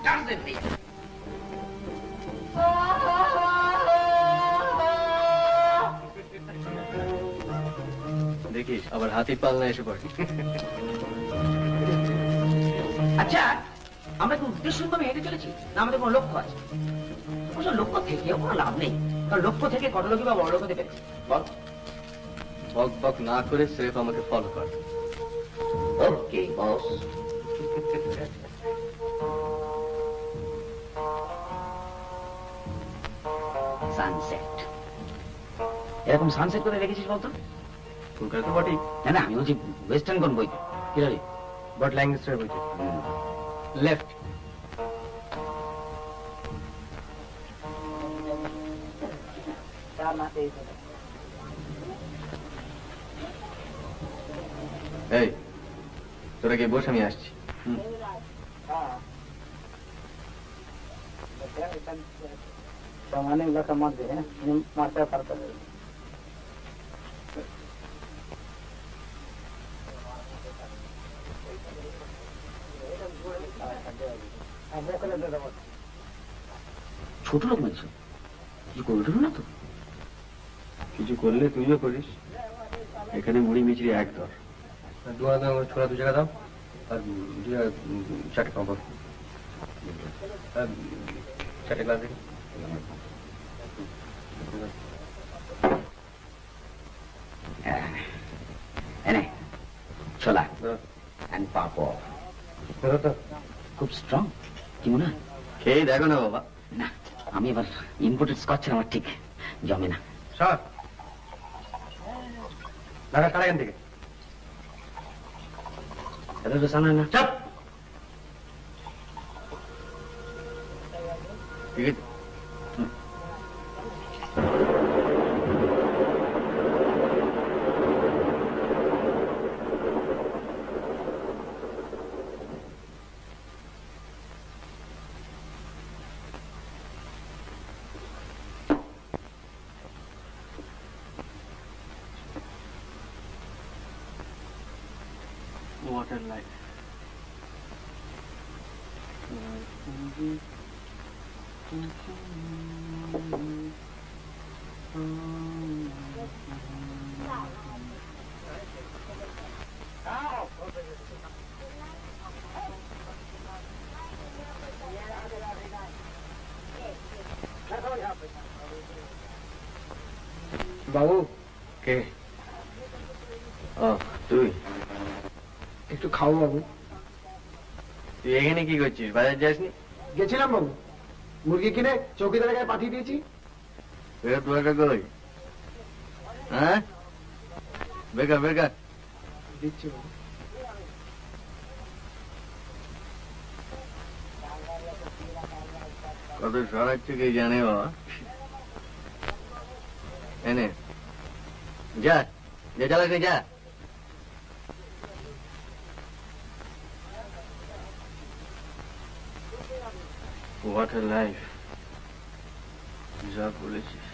টার্জেন হয়ে যাবে। দেখিস আবার হাতি পাল্লা এসে পড়ে। আচ্ছা, আমরা কি উদ্দেশ্যভাবে হেঁটে চলেছি, না আমাদের কোনো লক্ষ্য আছে? অবশ্য লক্ষ্য থেকেও কোনো লাভ নেই, কারণ লক্ষ্য থেকে কত লোকই বা বড় লোক হতে পেরেছে। বল। বক বক না করে স্রেফ আমাকে ফলো কর। ওকে বস। সানসেট। এরকম সানসেট করে দেখেছিস বলতো? কলকাতা তো বটেই। না না, আমি বলছি ওয়েস্টার্ন কোন বইতে। কি রে? বাট ল্যাঙ্গুয়েজটার বইতে। লেফট। এই তোরা কি বস, আমি আসছি। सामान्य इलाका मत दे मारता करता है। ছোট লোক বলছো, কিছু করবে না তো? কিছু করলে তুইও করিস। এখানে মুড়ি মিচড়ি এক দর। ছোড়া 2 টাকা দাও আর 4 টাকা পাবো। 4 টাকা দেখি। এনে ছোলা এন্ড পাপড়। খুব স্ট্রং, কি মনে হয়? খেয়ে দেখো না বাবা। না, আমি এবার ইম্পোর্টেড স্কচ আমার ঠিক জমে না। সর লাগা কারা এখান থেকে। এটা তো সামনে না। চাপ। ঠিক আছে। Water life. বাবু কে? ও তুই একটু খাও বাবু। তুই এখানে কি করছিস? বাজার যাসনি? গেছিলাম বাবু, মুরগি কিনে চৌকিদারের গায়ে পাঠিয়ে দিয়েছি। কই? হ্যাঁ বেকার বেকার দিচ্ছি বাবু। কত সরাচ্ছে কে জানে বাবা। এনে যা, যে চালাস নি যা। What a life. যা বলেছিস।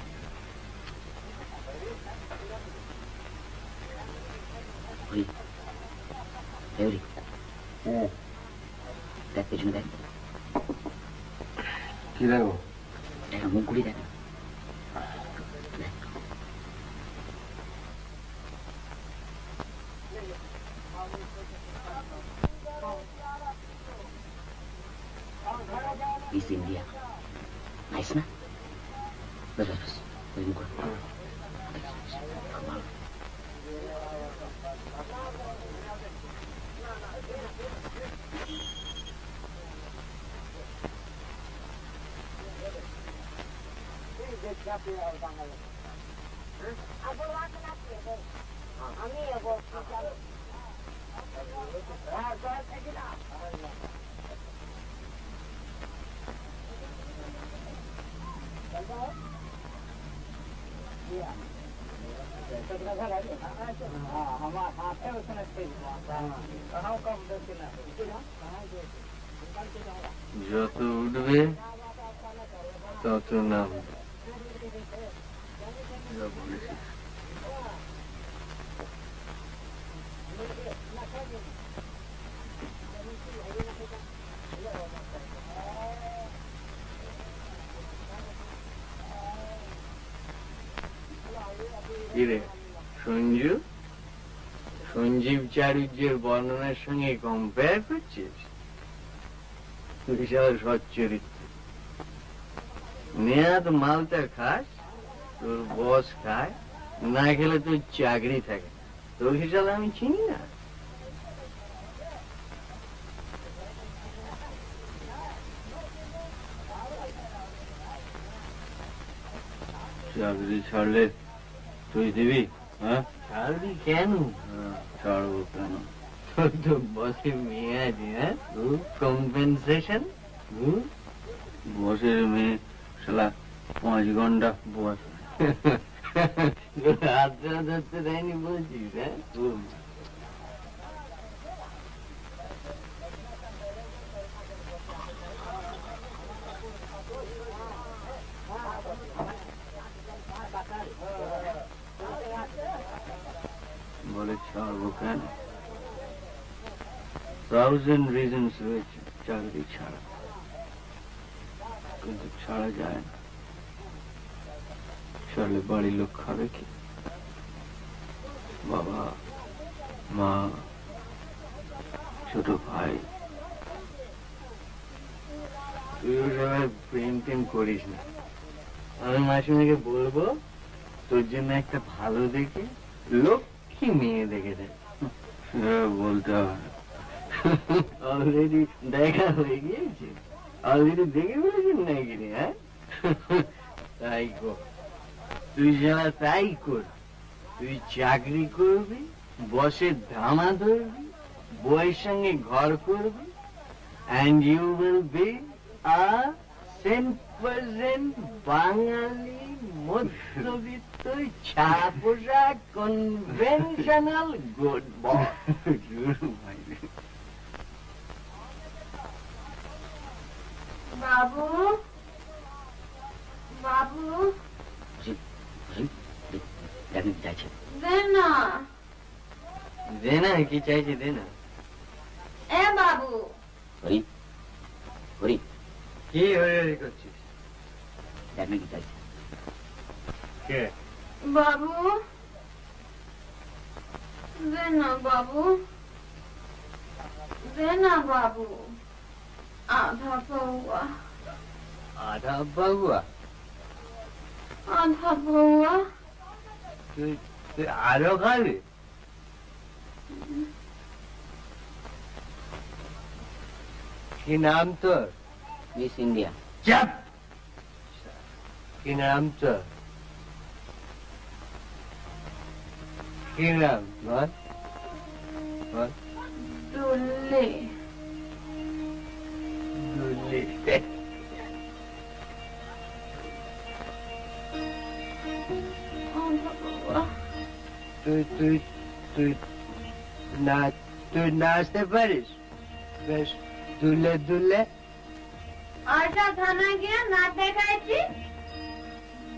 দেখ পেছনে দেখ। কি দেখো? দেখা মুখ ঘুরি দেখ। East India. Nice na? Bas. Pwede ko. Kamal. যত উঠবে তত নাম। কিরে সঞ্জু, সঞ্জীব চারুজ্যের বর্ণনার সঙ্গে কম্পেয়ার করছিস? বিশাল সচ্চরিত্র। নেহাত মালটা খাস, তোর বস খায়, না খেলে তোর চাকরি থাকে। তোর হিসাবে আমি চিনি না। চাকরি ছাড়লে তুই দিবি? হ্যাঁ, ছাড়বি কেন? ছাড়বো কেন? তোর তো বসে মেয়ে আছে। হ্যাঁ, কম্পেনসেশন। বসের মেয়ে শালা 5 ঘন্টা বস। হাতটা ধরতে দেয়নি বলছিস? হ্যাঁ, বলে ছাড়বো কেন? 1000 রিজনস রয়েছে চাকরি ছাড়া, কিন্তু ছাড়া যায় না। ছাড়লে বাড়ির লোক খাবে কি? বাবা, মা, ছোট ভাই। তুই ওসব প্রেম টেম করিস না। আমি মাসিমাকে বলবো তোর জন্য একটা ভালো দেখে লক্ষ্মী মেয়ে দেখে দেয়। বলতে হবে। অলরেডি দেখা হয়ে গিয়েছে। অলরেডি দেখে ফেলেছেন নাকি রে? হ্যাঁ, তাই কর। তুই যারা তাই কর। তুই চাকরি করবি, বসের ধামা ধরবি, বউয়ের সঙ্গে ঘর করবি, and you will be a 100% বাঙালি মধ্যবিত্ত ছাড়া পোশাক কনভেনশনাল গুড বয়। বাবু, বাবু, চাইছে দে না। দে না, কি চাইছে দে না। এ বাবু, হরি হরি, কি হরি করছিস? দেখ না কি চাইছে। কে? বাবু, দে না বাবু, দে না বাবু। আধা পৌয়া। আধা বাবুয়া? আধা পৌয়া। তুই আরো খাবি? কি নাম তোর? Miss India. চাপ। কি নাম তোর? কি নাম বল? বল। দুল্লি। দুল্লি। আধা পৌয়া। তুই তুই তুই তুই নাচতে পারিস? বেশ দুলে দুলে। আটা থানায় গিয়ে না দেখাইছি,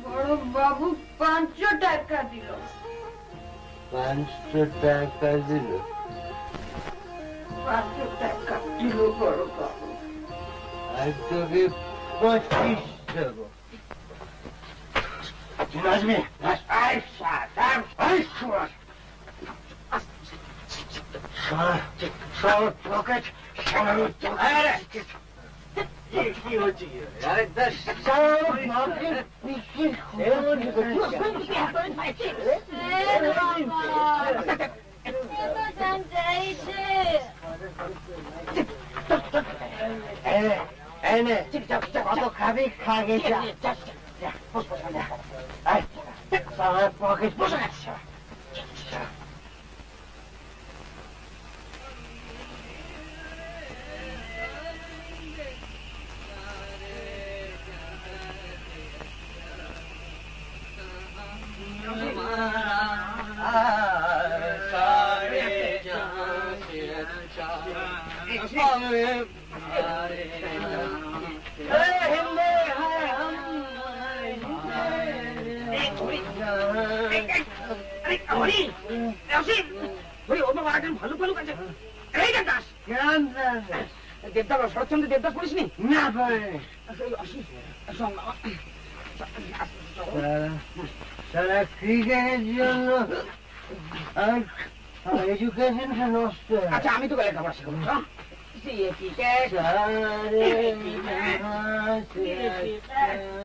বড় বাবু 500 টাকা দিল। 500 টাকা দিল? 500 টাকা দিল বড় বাবু। আর তোকে 25 দেবো। নাচবে? পকেট কি হচ্ছে? আরে কত খাবি খাগে পকেট বসে গেছে। দেবদাস, শরৎচন্দ্র দেবদাস পড়িসনি? না পারে। তারা ক্রিকেটের জন্য এডুকেশনটা নষ্ট হয়। আচ্ছা আমি তোকে লেখাপড়া শেখাবো, শোন। ক্রিকেট